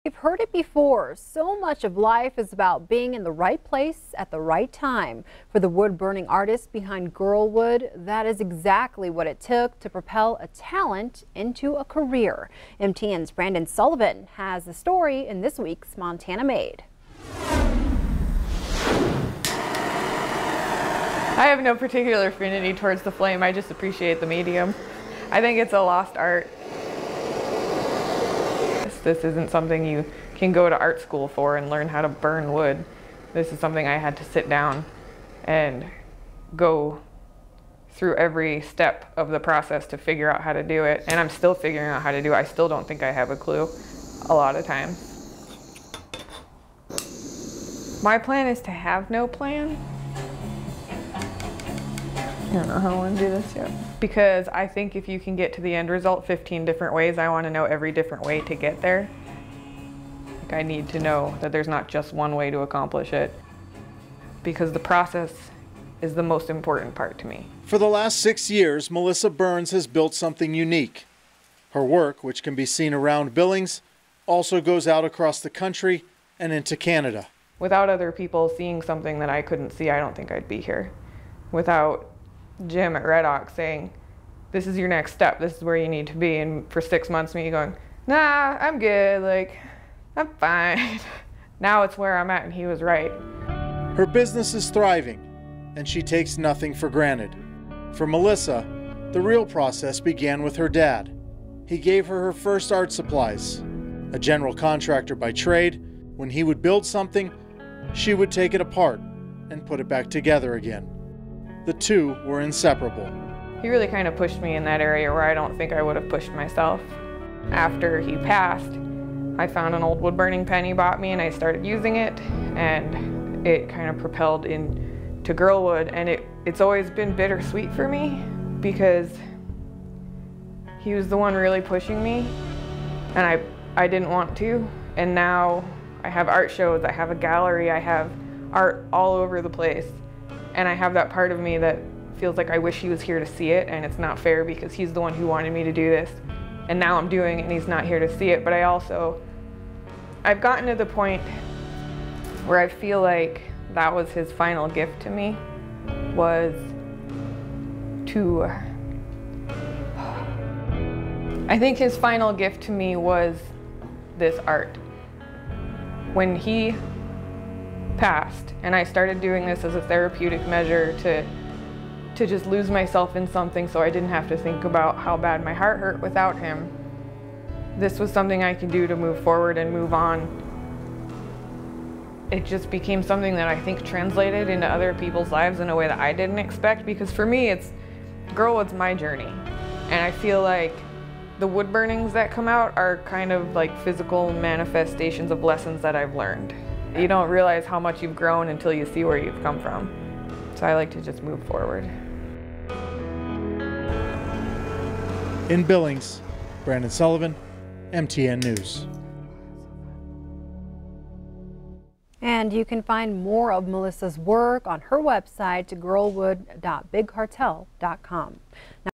You've heard it before. So much of life is about being in the right place at the right time. For the wood-burning artist behind Girlwood, that is exactly what it took to propel a talent into a career. MTN's Brandon Sullivan has the story in this week's Montana Made. I have no particular affinity towards the flame. I just appreciate the medium. I think it's a lost art. This isn't something you can go to art school for and learn how to burn wood. This is something I had to sit down and go through every step of the process to figure out how to do it. And I'm still figuring out how to do it. I still don't think I have a clue a lot of times. My plan is to have no plan. I don't know how I want to do this yet. Because I think if you can get to the end result 15 different ways, I want to know every different way to get there. Like, I need to know that there's not just one way to accomplish it. Because the process is the most important part to me. For the last 6 years, Melissa Burns has built something unique. Her work, which can be seen around Billings, also goes out across the country and into Canada. Without other people seeing something that I couldn't see, I don't think I'd be here. Without Jim at Red Ox saying, this is your next step, this is where you need to be, and for 6 months me going, nah, I'm good, like, I'm fine. Now it's where I'm at, and he was right. Her business is thriving, and she takes nothing for granted. For Melissa, the real process began with her dad. He gave her her first art supplies. A general contractor by trade, when he would build something, she would take it apart and put it back together again. The two were inseparable. He really kind of pushed me in that area where I don't think I would have pushed myself. After he passed, I found an old wood burning pen he bought me and I started using it, and it kind of propelled into Girlwood, and it's always been bittersweet for me because he was the one really pushing me, and I didn't want to, and now I have art shows, I have a gallery, I have art all over the place. And I have that part of me that feels like I wish he was here to see it, and it's not fair because he's the one who wanted me to do this. And now I'm doing it and he's not here to see it. But I've gotten to the point where I feel like that was his final gift to me, was to, I think his final gift to me was this art. When he passed and I started doing this as a therapeutic measure to just lose myself in something so I didn't have to think about how bad my heart hurt without him. This was something I could do to move forward and move on. It just became something that I think translated into other people's lives in a way that I didn't expect, because for me Girlwood's my journey, and I feel like the wood burnings that come out are kind of like physical manifestations of lessons that I've learned. You don't realize how much you've grown until you see where you've come from. So I like to just move forward. In Billings, Brandon Sullivan, MTN News. And you can find more of Melissa's work on her website, girlwood.bigcartel.com.